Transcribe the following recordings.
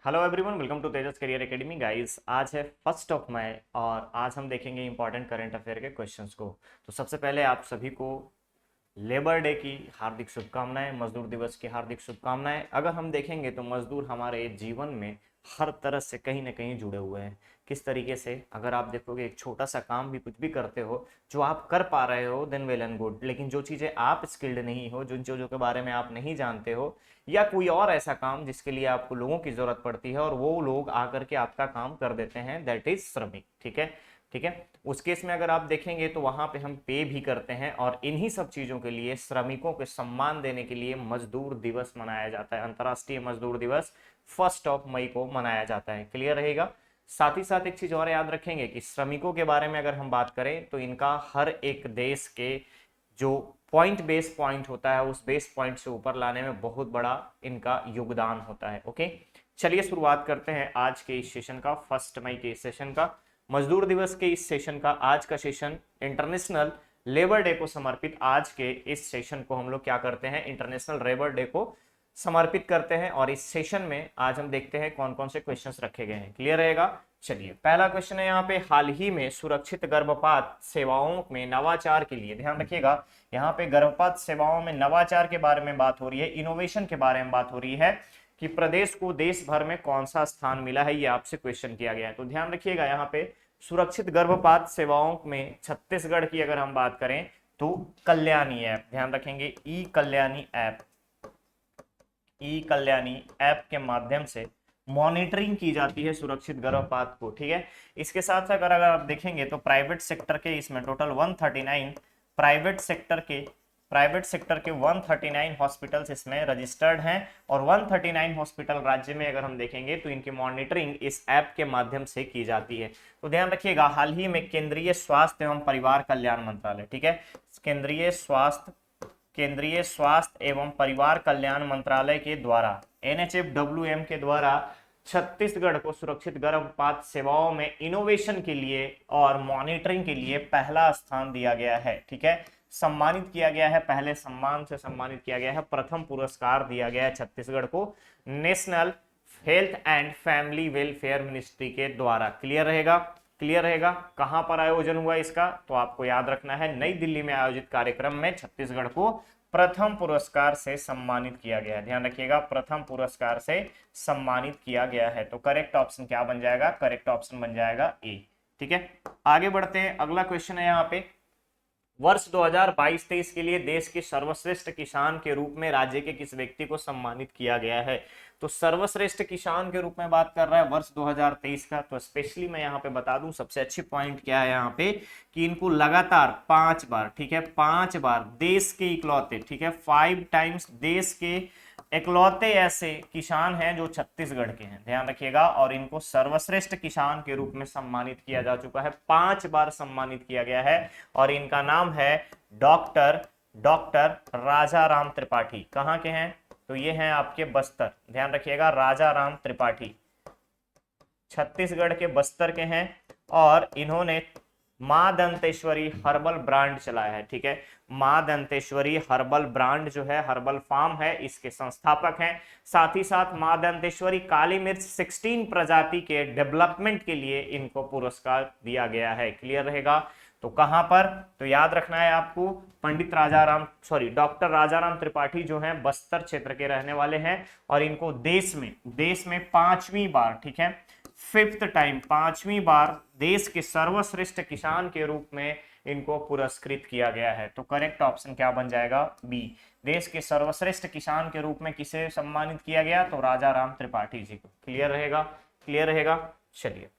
Hello everyone, welcome to Tejas career academy. Guys, आज है 1 मई और आज हम देखेंगे इंपॉर्टेंट करंट अफेयर के क्वेश्चंस को। तो सबसे पहले आप सभी को लेबर डे की हार्दिक शुभकामनाएं, मजदूर दिवस की हार्दिक शुभकामनाएं। अगर हम देखेंगे तो मजदूर हमारे जीवन में हर तरह से कहीं ना कहीं जुड़े हुए हैं। किस तरीके से? अगर आप देखोगे, एक छोटा सा काम भी कुछ भी करते हो, जो आप कर पा रहे हो देन वेल एंड गुड, लेकिन जो चीज़ें आप स्किल्ड नहीं हो, जिन चीज़ों के बारे में आप नहीं जानते हो, या कोई और ऐसा काम जिसके लिए आपको लोगों की जरूरत पड़ती है और वो लोग आकर के आपका काम कर देते हैं, दैट इज श्रमिक। ठीक है, ठीक है। उस केस में अगर आप देखेंगे तो वहां पे हम पे भी करते हैं और इन्हीं सब चीजों के लिए, श्रमिकों के सम्मान देने के लिए मजदूर दिवस मनाया जाता है। अंतर्राष्ट्रीय मजदूर दिवस 1 मई को मनाया जाता है। क्लियर रहेगा? साथ ही साथ एक चीज और याद रखेंगे कि श्रमिकों के बारे में अगर हम बात करें तो इनका हर एक देश के जो पॉइंट बेस पॉइंट होता है, उस बेस पॉइंट से ऊपर लाने में बहुत बड़ा इनका योगदान होता है। ओके, चलिए शुरुआत करते हैं आज के इस सेशन का, 1 मई के इस सेशन का, मजदूर दिवस के इस सेशन का। आज का सेशन इंटरनेशनल लेबर डे को समर्पित, आज के इस सेशन को हम लोग क्या करते हैं, इंटरनेशनल लेबर डे को समर्पित करते हैं। और इस सेशन में आज हम देखते हैं कौन कौन से क्वेश्चंस रखे गए हैं। क्लियर रहेगा? चलिए, पहला क्वेश्चन है यहाँ पे, हाल ही में सुरक्षित गर्भपात सेवाओं में नवाचार के लिए, ध्यान रखिएगा, यहाँ पे गर्भपात सेवाओं में नवाचार के बारे में बात हो रही है, इनोवेशन के बारे में बात हो रही है कि प्रदेश को देश भर में कौन सा स्थान मिला है, ये आपसे क्वेश्चन किया गया है। तो ध्यान रखिएगा, यहाँ पे सुरक्षित गर्भपात सेवाओं में छत्तीसगढ़ की अगर हम बात करें तो कल्याणी ऐप, ध्यान रखेंगे, ई कल्याणी ऐप, ई कल्याणी ऐप के माध्यम से मॉनिटरिंग की जाती है सुरक्षित गर्भपात को। ठीक है, इसके साथ साथ अगर आप देखेंगे तो प्राइवेट सेक्टर के इसमें टोटल 139 प्राइवेट सेक्टर के 139 हॉस्पिटल्स इसमें रजिस्टर्ड हैं और 139 हॉस्पिटल राज्य में अगर हम देखेंगे तो इनकी मॉनिटरिंग इस ऐप के माध्यम से की जाती है। तो ध्यान रखिएगा, हाल ही में केंद्रीय स्वास्थ्य एवं परिवार कल्याण मंत्रालय, ठीक है, केंद्रीय स्वास्थ्य एवं परिवार कल्याण मंत्रालय के द्वारा, NHFWM के द्वारा छत्तीसगढ़ को सुरक्षित गर्भपात सेवाओं में इनोवेशन के लिए और मॉनिटरिंग के लिए पहला स्थान दिया गया है। ठीक है, सम्मानित किया गया है, पहले सम्मान से सम्मानित किया गया है, प्रथम पुरस्कार दिया गया है छत्तीसगढ़ को national health and family welfare ministry के द्वारा। क्लियर रहेगा? क्लियर रहेगा? कहां पर आयोजन हुआ इसका? तो आपको याद रखना है, नई दिल्ली में आयोजित कार्यक्रम में छत्तीसगढ़ को प्रथम पुरस्कार से सम्मानित किया गया है। ध्यान रखिएगा, प्रथम पुरस्कार से सम्मानित किया गया है। तो करेक्ट ऑप्शन क्या बन जाएगा? करेक्ट ऑप्शन बन जाएगा ए। ठीक है, आगे बढ़ते हैं। अगला क्वेश्चन है यहाँ पे, वर्ष 2022-23 के लिए देश के सर्वश्रेष्ठ किसान के रूप में राज्य के किस व्यक्ति को सम्मानित किया गया है? तो सर्वश्रेष्ठ किसान के रूप में बात कर रहा है वर्ष 2023 का। तो स्पेशली मैं यहाँ पे बता दूं, सबसे अच्छी पॉइंट क्या है यहाँ पे, कि इनको लगातार 5 बार, ठीक है, 5 बार देश के इकलौते, ठीक है, 5 टाइम्स देश के इकलौते ऐसे किसान हैं जो छत्तीसगढ़ के हैं, ध्यान रखिएगा, और इनको सर्वश्रेष्ठ किसान के रूप में सम्मानित किया जा चुका है, 5 बार सम्मानित किया गया है। और इनका नाम है डॉक्टर डॉक्टर राजा राम त्रिपाठी। कहाँ के हैं? तो ये हैं आपके बस्तर, ध्यान रखिएगा, राजा राम त्रिपाठी छत्तीसगढ़ के बस्तर के हैं और इन्होंने मां दंतेश्वरी हर्बल ब्रांड चलाया है। ठीक है, मां दंतेश्वरी हर्बल ब्रांड जो है, हर्बल फार्म है, इसके संस्थापक हैं। साथ ही साथ मां दंतेश्वरी काली मिर्च 16 प्रजाति के डेवलपमेंट के लिए इनको पुरस्कार दिया गया है। क्लियर रहेगा? तो कहां पर? तो याद रखना है आपको, पंडित डॉक्टर राजाराम त्रिपाठी जो हैं बस्तर क्षेत्र के रहने वाले हैं और इनको देश में 5वीं बार, ठीक है, 5th टाइम, 5वीं बार देश के सर्वश्रेष्ठ किसान के रूप में इनको पुरस्कृत किया गया है। तो करेक्ट ऑप्शन क्या बन जाएगा? बी। देश के सर्वश्रेष्ठ किसान के रूप में किसे सम्मानित किया गया? तो राजा राम त्रिपाठी जी को। क्लियर रहेगा? क्लियर रहेगा? चलिए,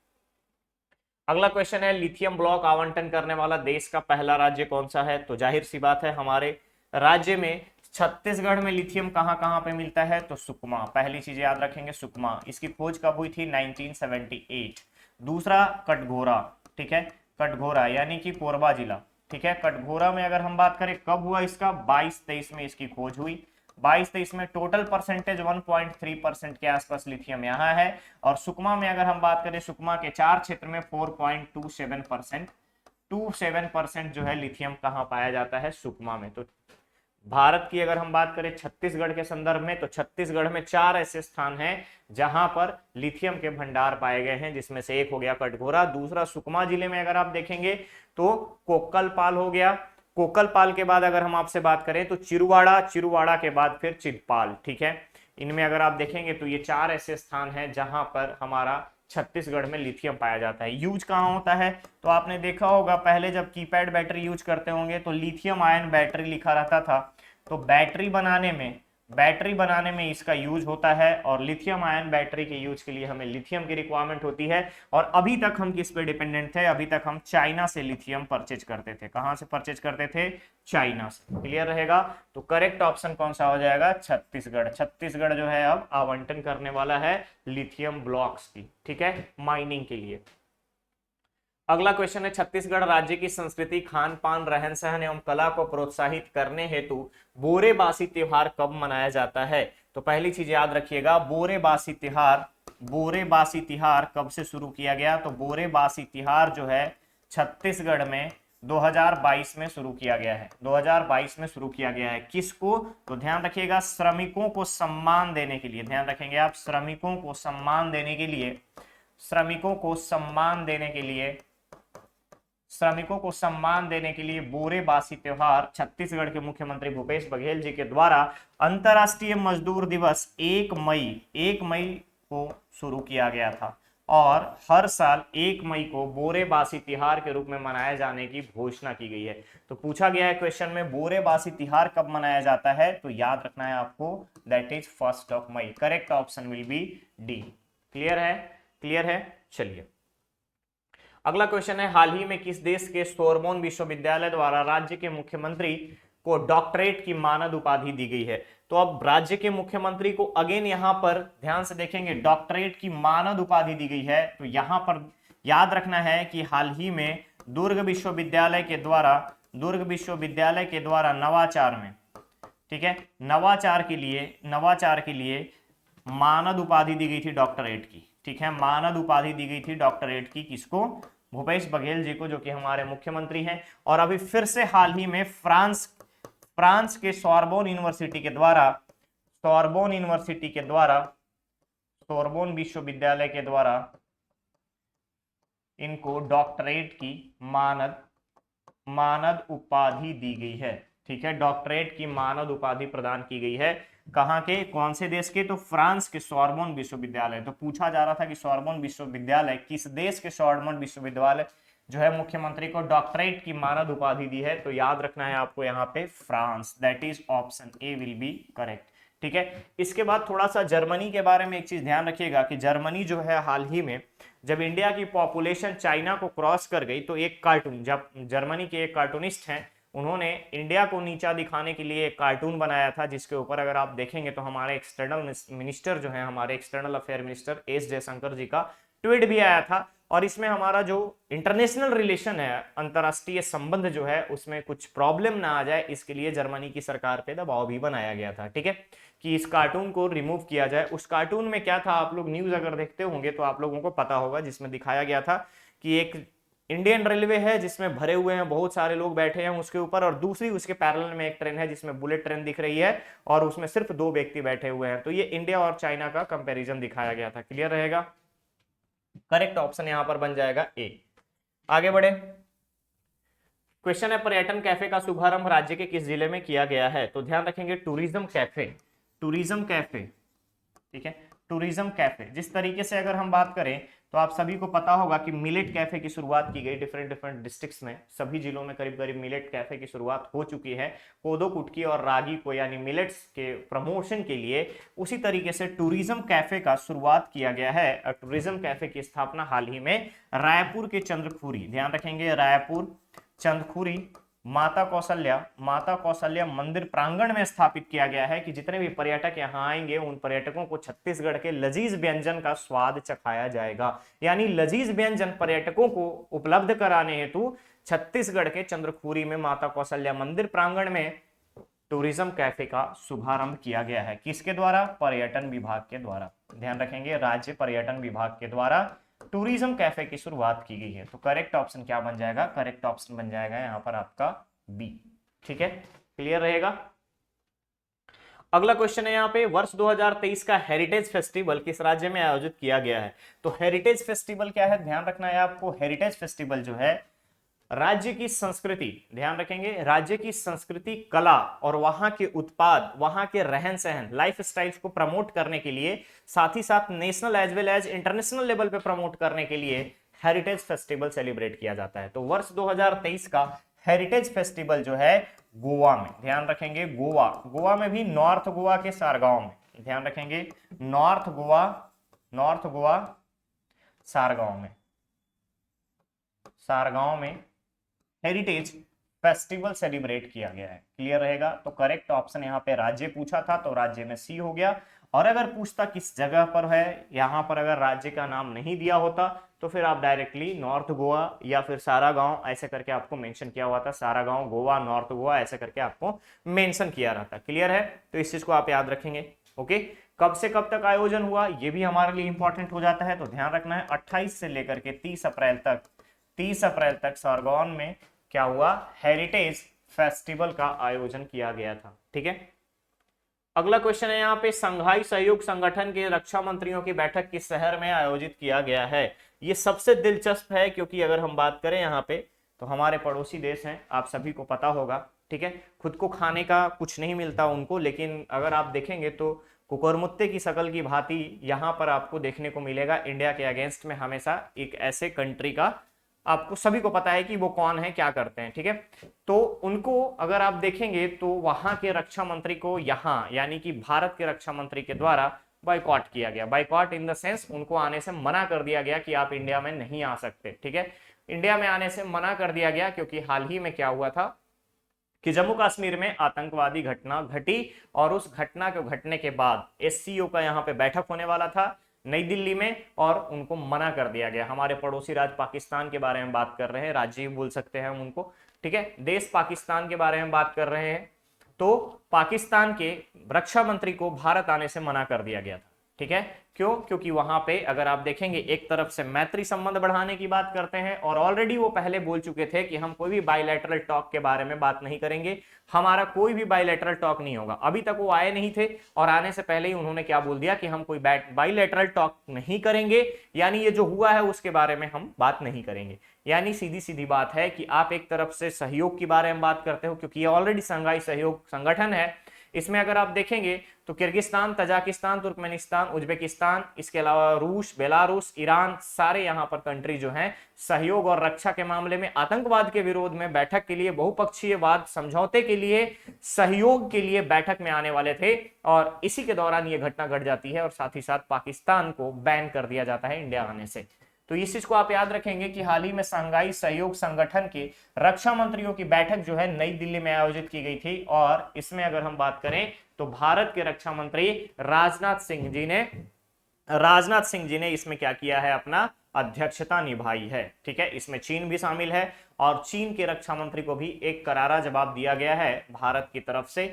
अगला क्वेश्चन है, लिथियम ब्लॉक आवंटन करने वाला देश का पहला राज्य कौन सा है? तो जाहिर सी बात है, हमारे राज्य में छत्तीसगढ़ में लिथियम कहां कहां पे मिलता है? तो सुकमा, पहली चीज याद रखेंगे, सुकमा। इसकी खोज कब हुई थी? 1978। दूसरा कटघोरा, ठीक है, कटघोरा यानी कि कोरबा जिला, ठीक है, कटघोरा में अगर हम बात करें कब हुआ इसका? 22-23 में इसकी खोज हुई। 22-23 में टोटल परसेंटेज 1.3% के आसपास लिथियम यहाँ है। और सुकमा में अगर हम बात करें, सुकमा के 4 क्षेत्र में 4.27% जो है लिथियम कहाँ पाया जाता है? सुकमा में। तो भारत की अगर हम बात करें छत्तीसगढ़ के संदर्भ में, तो छत्तीसगढ़ में 4 ऐसे स्थान हैं जहां पर लिथियम के भंडार पाए गए हैं, जिसमें से एक हो गया कटघोरा, दूसरा सुकमा जिले में अगर आप देखेंगे तो कोक्कलपाल हो गया, कोक्कलपाल के बाद अगर हम आपसे बात करें तो चिरुवाड़ा, चिरुवाड़ा के बाद फिर चितपाल। ठीक है, इनमें अगर आप देखेंगे तो ये 4 ऐसे स्थान हैं जहां पर हमारा छत्तीसगढ़ में लिथियम पाया जाता है। यूज कहाँ होता है, तो आपने देखा होगा पहले जब कीपैड बैटरी यूज करते होंगे तो लिथियम आयन बैटरी लिखा रहता था, तो बैटरी बनाने में इसका यूज होता है, और लिथियम आयन बैटरी के यूज के लिए हमें लिथियम की रिक्वायरमेंट होती है। और अभी तक हम किस पे डिपेंडेंट थे, अभी तक हम चाइना से लिथियम परचेज करते थे। कहां से परचेज करते थे, चाइना से। क्लियर रहेगा, तो करेक्ट ऑप्शन कौन सा हो जाएगा, छत्तीसगढ़। छत्तीसगढ़ जो है अब आवंटन करने वाला है लिथियम ब्लॉक्स की, ठीक है, माइनिंग के लिए। अगला क्वेश्चन है, छत्तीसगढ़ राज्य की संस्कृति, खान पान, रहन सहन एवं कला को प्रोत्साहित करने हेतु बोरेबासी त्योहार कब मनाया जाता है। तो पहली चीज याद रखिएगा, बोरेबासी तिहार कब से शुरू किया गया, तो बोरेबासी तिहार जो है छत्तीसगढ़ में 2022 में शुरू किया गया है। 2022 में शुरू किया गया है। किसको, तो ध्यान रखिएगा, श्रमिकों को सम्मान देने के लिए, ध्यान रखेंगे आप, श्रमिकों को सम्मान देने के लिए, श्रमिकों को सम्मान देने के लिए, श्रमिकों को सम्मान देने के लिए बोरेबासी त्योहार छत्तीसगढ़ के मुख्यमंत्री भूपेश बघेल जी के द्वारा अंतर्राष्ट्रीय मजदूर दिवस 1 मई को शुरू किया गया था, और हर साल 1 मई को बोरेबासी तिहार के रूप में मनाए जाने की घोषणा की गई है। तो पूछा गया है क्वेश्चन में बोरेबासी तिहार कब मनाया जाता है, तो याद रखना है आपको, that is 1 May. Correct option will be D. Clear है, क्लियर है। चलिए अगला क्वेश्चन है, हाल ही में किस देश के सोरबोन विश्वविद्यालय द्वारा राज्य के मुख्यमंत्री को डॉक्टरेट की मानद उपाधि दी गई है। तो अब राज्य के मुख्यमंत्री को अगेन यहां पर ध्यान से देखेंगे, डॉक्टरेट की मानद उपाधि दी गई है। तो यहां पर याद रखना है कि हाल ही में दुर्ग विश्वविद्यालय के द्वारा नवाचार में, ठीक है, नवाचार के लिए मानद उपाधि दी गई थी डॉक्टरेट की। ठीक है, मानद उपाधि दी गई थी डॉक्टरेट की, किसको, भूपेश बघेल जी को, जो कि हमारे मुख्यमंत्री हैं। और अभी फिर से हाल ही में फ्रांस के सोरबोन विश्वविद्यालय के द्वारा इनको डॉक्टरेट की मानद उपाधि दी गई है। ठीक है, डॉक्टरेट की मानद उपाधि प्रदान की गई है। कहां के, कौन से देश के, तो फ्रांस के सोरबोन विश्वविद्यालय। तो पूछा जा रहा था कि सोरबोन विश्वविद्यालय किस देश के सोरबोन विश्वविद्यालय जो है मुख्यमंत्री को डॉक्टरेट की मानद उपाधि दी है, तो याद रखना है आपको यहाँ पे France, that is option A will be correct. ठीक है, इसके बाद थोड़ा सा जर्मनी के बारे में एक चीज ध्यान रखिएगा कि जर्मनी जो है हाल ही में जब इंडिया की पॉपुलेशन चाइना को क्रॉस कर गई, तो एक कार्टून, जब जर्मनी के एक कार्टूनिस्ट हैं, उन्होंने इंडिया को नीचा दिखाने के लिए एक कार्टून बनाया था, जिसके ऊपर अगर आप देखेंगे तो हमारे एक्सटर्नल मिनिस्टर जो है, हमारे external affair minister S Jaishankar ji का ट्वीट भी आया था। और इसमें हमारा जो इंटरनेशनल रिलेशन है, अंतरराष्ट्रीय संबंध जो है, उसमें कुछ प्रॉब्लम ना आ जाए, इसके लिए जर्मनी की सरकार पे दबाव भी बनाया गया था। ठीक है, कि इस कार्टून को रिमूव किया जाए। उस कार्टून में क्या था, आप लोग न्यूज अगर देखते होंगे तो आप लोगों को पता होगा, जिसमें दिखाया गया था कि एक इंडियन रेलवे है जिसमें भरे हुए हैं, बहुत सारे लोग बैठे हैं उसके ऊपर, और दूसरी उसके पैरेलल में एक ट्रेन है जिसमें बुलेट ट्रेन दिख रही है, और उसमें सिर्फ 2 व्यक्ति बैठे हुए हैं। तो ये इंडिया और चाइना का कंपैरिजन दिखाया गया था। क्लियर रहेगा, करेक्ट ऑप्शन यहां पर बन जाएगा ए। आगे बढ़े, क्वेश्चन है, पर्यटन कैफे का शुभारंभ राज्य के किस जिले में किया गया है। तो ध्यान रखेंगे, टूरिज्म कैफे, ठीक है, टूरिज्म कैफे। जिस तरीके से अगर हम बात करें तो आप सभी को पता होगा कि मिलेट कैफे की शुरुआत की गई डिफरेंट डिस्ट्रिक्ट्स में, सभी जिलों में करीब करीब मिलेट कैफे की शुरुआत हो चुकी है, कोदो कुटकी और रागी को यानी मिलेट्स के प्रमोशन के लिए। उसी तरीके से टूरिज्म कैफे का शुरुआत किया गया है, और टूरिज्म कैफे की स्थापना हाल ही में रायपुर के चंद्रखुरी, ध्यान रखेंगे, रायपुर चंद्रखुरी माता कौशल्या मंदिर प्रांगण में स्थापित किया गया है, कि जितने भी पर्यटक यहाँ आएंगे उन पर्यटकों को छत्तीसगढ़ के लजीज व्यंजन का स्वाद चखाया जाएगा। यानी लजीज व्यंजन पर्यटकों को उपलब्ध कराने हेतु छत्तीसगढ़ के चंद्रखुरी में माता कौशल्या मंदिर प्रांगण में टूरिज्म कैफे का शुभारंभ किया गया है। किसके द्वारा, पर्यटन विभाग के द्वारा। ध्यान रखेंगे, राज्य पर्यटन विभाग के द्वारा टूरिज्म कैफे की शुरुआत की गई है। तो करेक्ट ऑप्शन क्या बन जाएगा, करेक्ट ऑप्शन बन जाएगा यहाँ पर आपका बी। ठीक है, क्लियर रहेगा। अगला क्वेश्चन है यहाँ पे, वर्ष 2023 का हेरिटेज फेस्टिवल किस राज्य में आयोजित किया गया है? तो हेरिटेज फेस्टिवल क्या है, ध्यान रखना है आपको। हेरिटेज फेस्टिवल जो है राज्य की संस्कृति, ध्यान रखेंगे, राज्य की संस्कृति, कला और वहां के उत्पाद, वहां के रहन सहन, लाइफ स्टाइल्स को प्रमोट करने के लिए, साथ ही साथ national as well as international level पे प्रमोट करने के लिए हेरिटेज फेस्टिवल सेलिब्रेट किया जाता है। तो वर्ष 2023 का हेरिटेज फेस्टिवल जो है गोवा में, ध्यान रखेंगे, गोवा, गोवा में भी नॉर्थ गोवा के सारगांव में, ध्यान रखेंगे, नॉर्थ गोवा, नॉर्थ गोवा सारगांव में, सारगांव में हेरिटेज फेस्टिवल सेलिब्रेट किया गया है। क्लियर रहेगा? तो करेक्ट ऑप्शन यहाँ पे राज्य पूछा था तो राज्य में सी हो गया। और अगर पूछता किस जगह पर है, यहां पर अगर राज्य का नाम नहीं दिया होता तो फिर आप डायरेक्टली नॉर्थ गोवा या फिर सारागांव ऐसे करके आपको मेंशन किया हुआ था, सारागांव, गोवा, नॉर्थ गोवा ऐसे करके आपको मेंशन किया रहता। क्लियर है? तो इस चीज को आप याद रखेंगे। ओके, कब से कब तक आयोजन हुआ ये भी हमारे लिए इंपॉर्टेंट हो जाता है, तो ध्यान रखना है 28 से लेकर के 30 अप्रैल तक, 30 अप्रैल तक सारगांव में क्या हुआ, हेरिटेज फेस्टिवल का आयोजन किया गया था। ठीक है, अगला क्वेश्चन है यहाँ पे, संघाई सहयोग संगठन के रक्षा मंत्रियों की बैठक किस शहर में आयोजित किया गया है? ये सबसे दिलचस्प है क्योंकि अगर हम बात करें यहाँ पे तो हमारे पड़ोसी देश हैं, आप सभी को पता होगा। ठीक है, खुद को खाने का कुछ नहीं मिलता उनको, लेकिन अगर आप देखेंगे तो कुकुरमुत्ते की शकल की भांति यहाँ पर आपको देखने को मिलेगा इंडिया के अगेंस्ट में हमेशा एक ऐसे कंट्री का, आपको सभी को पता है कि वो कौन है, क्या करते हैं। ठीक है, तो उनको अगर आप देखेंगे तो वहां के रक्षा मंत्री को यहाँ यानी कि भारत के रक्षा मंत्री के द्वारा बाइकॉट किया गया। बाइकॉट इन द सेंस उनको आने से मना कर दिया गया कि आप इंडिया में नहीं आ सकते। ठीक है, इंडिया में आने से मना कर दिया गया क्योंकि हाल ही में क्या हुआ था कि जम्मू कश्मीर में आतंकवादी घटना घटी और उस घटना के घटने के बाद एससीओ का यहाँ पे बैठक होने वाला था नई दिल्ली में और उनको मना कर दिया गया। हमारे पड़ोसी राज्य पाकिस्तान के बारे में बात कर रहे हैं, राज्य बोल सकते हैं हम उनको। ठीक है, देश पाकिस्तान के बारे में बात कर रहे हैं, तो पाकिस्तान के रक्षा मंत्री को भारत आने से मना कर दिया गया था। ठीक है, क्यों? क्योंकि वहां पे अगर आप देखेंगे एक तरफ से मैत्री संबंध बढ़ाने की बात करते हैं और ऑलरेडी वो पहले बोल चुके थे कि हम कोई भी बायलैटरल टॉक के बारे में बात नहीं करेंगे, हमारा कोई भी बायलैटरल टॉक नहीं होगा। अभी तक वो आए नहीं थे और आने से पहले ही उन्होंने क्या बोल दिया कि हम कोई बायलैटरल टॉक नहीं करेंगे, यानी ये जो हुआ है उसके बारे में हम बात नहीं करेंगे। यानी सीधी सीधी बात है कि आप एक तरफ से सहयोग के बारे में बात करते हो क्योंकि ये ऑलरेडी शंघाई सहयोग संगठन है, इसमें अगर आप देखेंगे तो किर्गिस्तान, तजाकिस्तान, तुर्कमेनिस्तान, उज्बेकिस्तान, इसके अलावा रूस, बेलारूस, ईरान, सारे यहाँ पर कंट्री जो हैं सहयोग और रक्षा के मामले में आतंकवाद के विरोध में बैठक के लिए, बहुपक्षीय वाद समझौते के लिए, सहयोग के लिए बैठक में आने वाले थे और इसी के दौरान ये घटना घट जाती है और साथ ही साथ पाकिस्तान को बैन कर दिया जाता है इंडिया आने से। तो इस चीज को आप याद रखेंगे कि हाल ही में शंघाई सहयोग संगठन के रक्षा मंत्रियों की बैठक जो है नई दिल्ली में आयोजित की गई थी और इसमें अगर हम बात करें तो भारत के रक्षा मंत्री राजनाथ सिंह जी ने इसमें क्या किया है, अपना अध्यक्षता निभाई है। ठीक है, इसमें चीन भी शामिल है और चीन के रक्षा मंत्री को भी एक करारा जवाब दिया गया है भारत की तरफ से।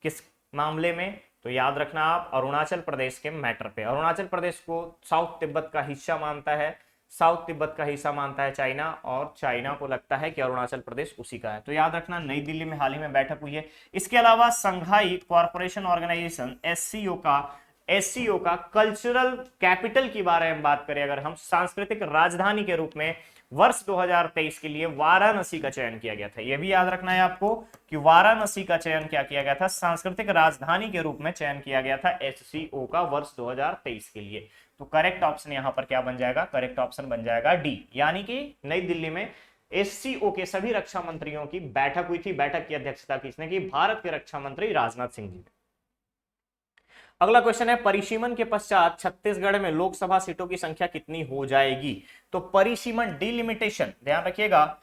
किस मामले में? तो याद रखना आप, अरुणाचल प्रदेश के मैटर पे। अरुणाचल प्रदेश को साउथ तिब्बत का हिस्सा मानता है, साउथ तिब्बत का हिस्सा मानता है चाइना और चाइना को लगता है कि अरुणाचल प्रदेश उसी का है। तो याद रखना नई दिल्ली में हाल ही में बैठक हुई है। इसके अलावा संघाई कॉरपोरेशन ऑर्गेनाइजेशन एससीओ का कल्चरल कैपिटल के बारे में बात करें, अगर हम सांस्कृतिक राजधानी के रूप में वर्ष 2023 के लिए वाराणसी का चयन किया गया था। यह भी याद रखना है आपको कि वाराणसी का चयन क्या किया गया था, सांस्कृतिक राजधानी के रूप में चयन किया गया था एससीओ का वर्ष 2023 के लिए। तो करेक्ट ऑप्शन यहां पर क्या बन जाएगा? करेक्ट ऑप्शन बन जाएगा डी, यानी कि नई दिल्ली में एससीओ के सभी रक्षा मंत्रियों की बैठक हुई थी। बैठक की अध्यक्षता किसने की? भारत के रक्षा मंत्री राजनाथ सिंह जी। अगला क्वेश्चन है, परिसीमन के पश्चात छत्तीसगढ़ में लोकसभा सीटों की संख्या कितनी हो जाएगी? तो परिसीमन, डिलिमिटेशन, ध्यान रखिएगा,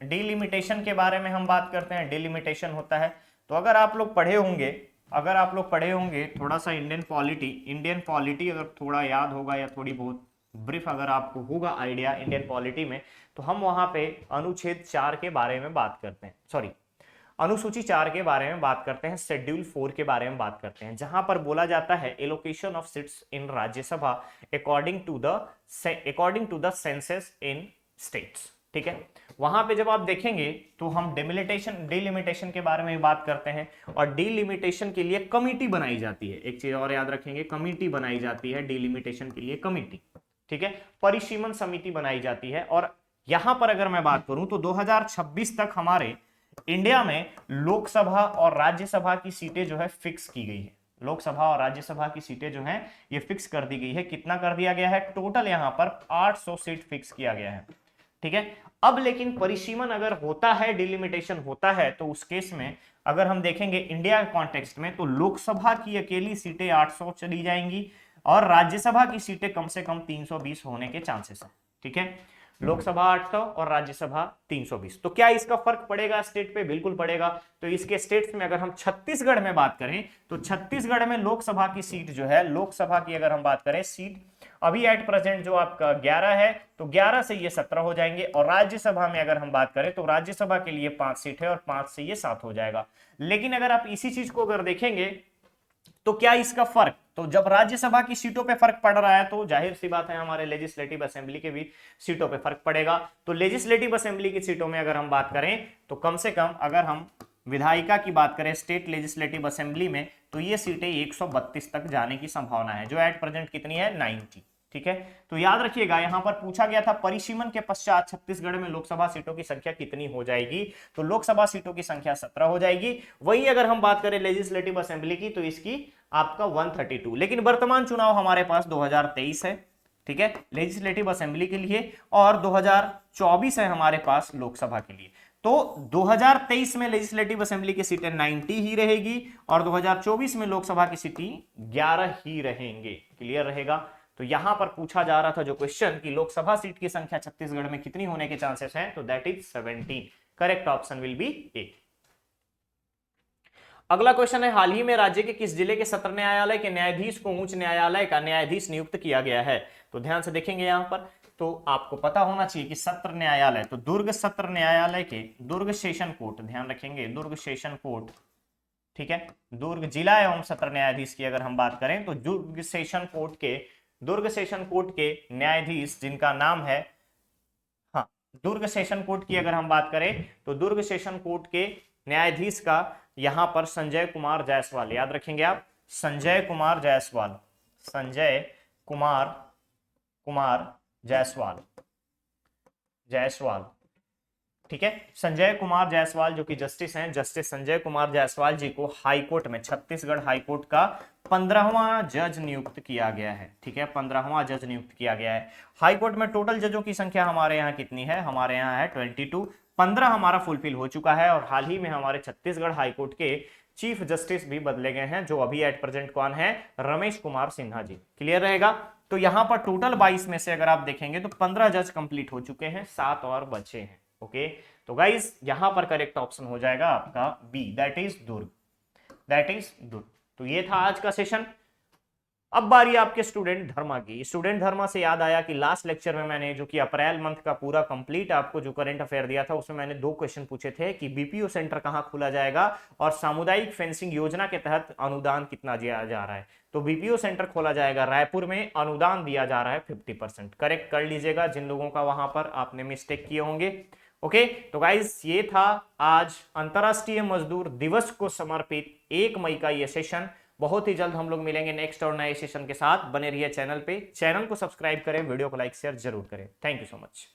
डिलिमिटेशन के बारे में हम बात करते हैं। डिलिमिटेशन होता है, तो अगर आप लोग पढ़े होंगे थोड़ा सा इंडियन पॉलिटी अगर थोड़ा याद होगा या थोड़ी बहुत ब्रीफ अगर आपको होगा आइडिया इंडियन पॉलिटी में, तो हम वहां पे अनुच्छेद 4 के बारे में बात करते हैं, अनुसूची 4 के बारे में बात करते हैं, शेड्यूल 4 के बारे में बात करते हैं, जहां पर बोला जाता है allocation of seats in Rajya Sabha according to the census in states. ठीक है। वहां पे जब आप देखेंगे तो हम डिलिमिटेशन के बारे में भी बात करते हैं, और डिलिमिटेशन के लिए कमिटी बनाई जाती है। एक चीज और याद रखेंगे, कमिटी बनाई जाती है डिलिमिटेशन के लिए, कमिटी, ठीक है, परिसीमन समिति बनाई जाती है। और यहां पर अगर मैं बात करूं तो 2026 तक हमारे इंडिया में लोकसभा और राज्यसभा की सीटें जो है फिक्स की गई है। लोकसभा और राज्यसभा की सीटें जो हैं ये फिक्स कर दी गई है। कितना कर दिया गया है? टोटल यहां पर 800 सीट फिक्स किया गया है, ठीक है। अब लेकिन परिसीमन अगर होता है, डिलिमिटेशन होता है, तो उस केस में अगर हम देखेंगे इंडिया के कॉन्टेक्स्ट में, तो लोकसभा की अकेली सीटें 800 चली जाएंगी और राज्यसभा की सीटें कम से कम 320 होने के चांसेस है, ठीक है। लोकसभा 800 और राज्यसभा 320। तो क्या इसका फर्क पड़ेगा स्टेट पे? बिल्कुल पड़ेगा। तो इसके स्टेट्स में अगर हम छत्तीसगढ़ में बात करें तो छत्तीसगढ़ में लोकसभा की सीट जो है, लोकसभा की अगर हम बात करें सीट अभी एट प्रेजेंट जो आपका 11 है, तो 11 से ये 17 हो जाएंगे। और राज्यसभा में अगर हम बात करें तो राज्यसभा के लिए 5 सीट है और 5 से ये 7 हो जाएगा। लेकिन अगर आप इसी चीज को अगर देखेंगे तो क्या इसका फर्क, तो जब राज्यसभा की सीटों पे फर्क पड़ रहा है तो जाहिर सी बात है हमारे लेजिस्लेटिव असेंबली के भी सीटों पे फर्क पड़ेगा। तो लेजिस्लेटिव असेंबली की सीटों में अगर हम बात करें तो कम से कम अगर हम विधायिका की बात करें स्टेट लेजिस्लेटिव असेंबली में, तो ये सीटें 132 तक जाने की संभावना है, जो एट प्रेजेंट कितनी है? 90, ठीक है। तो याद रखिएगा यहां पर पूछा गया था परिसीमन के पश्चात छत्तीसगढ़ में लोकसभा सीटों की संख्या कितनी हो जाएगी, तो लोकसभा सीटों की संख्या 17 हो जाएगी। वही अगर हम बात करें लेजिस्लेटिव असेंबली की तो इसकी आपका 132। लेकिन वर्तमान चुनाव हमारे पास 2023 है, ठीक है, लेजिस्लेटिव असेंबली के लिए, और 2024 है हमारे पास लोकसभा के लिए। तो 2023 में लेजिस्लेटिव असेंबली की सीटें 90 ही रहेगी और 2024 में लोकसभा की सीटें 11 ही रहेंगे। क्लियर रहेगा? तो यहां पर पूछा जा रहा था जो क्वेश्चन कि लोकसभा सीट की संख्या छत्तीसगढ़ में कितनी होने के चांसेस हैं, तो that is 17। Correct option will be A. अगला क्वेश्चन है, हाल ही में राज्य के किस जिले के सत्र न्यायालय के न्यायाधीश को उच्च न्यायालय का न्यायाधीश नियुक्त किया गया है? तो ध्यान से देखेंगे यहां पर, तो आपको पता होना चाहिए कि सत्र न्यायालय, तो दुर्ग सत्र न्यायालय के दुर्ग सेशन कोर्ट, ध्यान रखेंगे दुर्ग सेशन कोर्ट, ठीक है, दुर्ग जिला एवं सत्र न्यायाधीश की अगर हम बात करें तो दुर्ग सेशन कोर्ट के न्यायाधीश जिनका नाम है, हाँ, दुर्ग सेशन कोर्ट की अगर हम बात करें तो दुर्ग सेशन कोर्ट के न्यायाधीश का यहां पर संजय कुमार जायसवाल, याद रखेंगे आप, संजय कुमार जायसवाल, संजय कुमार जायसवाल, ठीक है। संजय कुमार जायसवाल जो कि जस्टिस हैं, जस्टिस संजय कुमार जायसवाल जी को हाईकोर्ट में, छत्तीसगढ़ हाईकोर्ट का 15वां जज नियुक्त किया गया है, ठीक है, 15वां जज नियुक्त किया गया है। हाईकोर्ट में टोटल जजों की संख्या हमारे यहाँ कितनी है? हमारे यहाँ है 22। 15 हमारा फुलफिल हो चुका है और हाल ही में हमारे छत्तीसगढ़ हाईकोर्ट के चीफ जस्टिस भी बदले गए हैं, जो अभी एट प्रेजेंट कौन है? रमेश कुमार सिन्हा जी। क्लियर रहेगा? तो यहां पर टोटल 22 में से अगर आप देखेंगे तो 15 जज कंप्लीट हो चुके हैं, 7 और बचे हैं। ओके, तो गाइस यहां पर करेक्ट ऑप्शन हो जाएगा आपका बी, दैट इज दुर्ग। तो ये था आज का सेशन। अब बारी आपके स्टूडेंट धर्मा की। स्टूडेंट धर्मा से याद आया कि लास्ट लेक्चर में मैंने जो कि अप्रैल मंथ का पूरा कंप्लीट आपको जो करंट अफेयर दिया था उसमें मैंने 2 क्वेश्चन पूछे थे कि बीपीओ सेंटर कहां खोला जाएगा और सामुदायिक फेंसिंग योजना के तहत अनुदान कितना दिया जा रहा है। तो बीपीओ सेंटर खोला जाएगा रायपुर में, अनुदान दिया जा रहा है 50%। करेक्ट कर लीजिएगा जिन लोगों का वहां पर आपने मिस्टेक किए होंगे। ओके, तो गाइज ये था आज अंतरराष्ट्रीय मजदूर दिवस को समर्पित 1 मई का ये सेशन। बहुत ही जल्द हम लोग मिलेंगे नेक्स्ट और नए सेशन के साथ। बने रहिए चैनल पे, चैनल को सब्सक्राइब करें, वीडियो को लाइक शेयर जरूर करें। Thank you so much.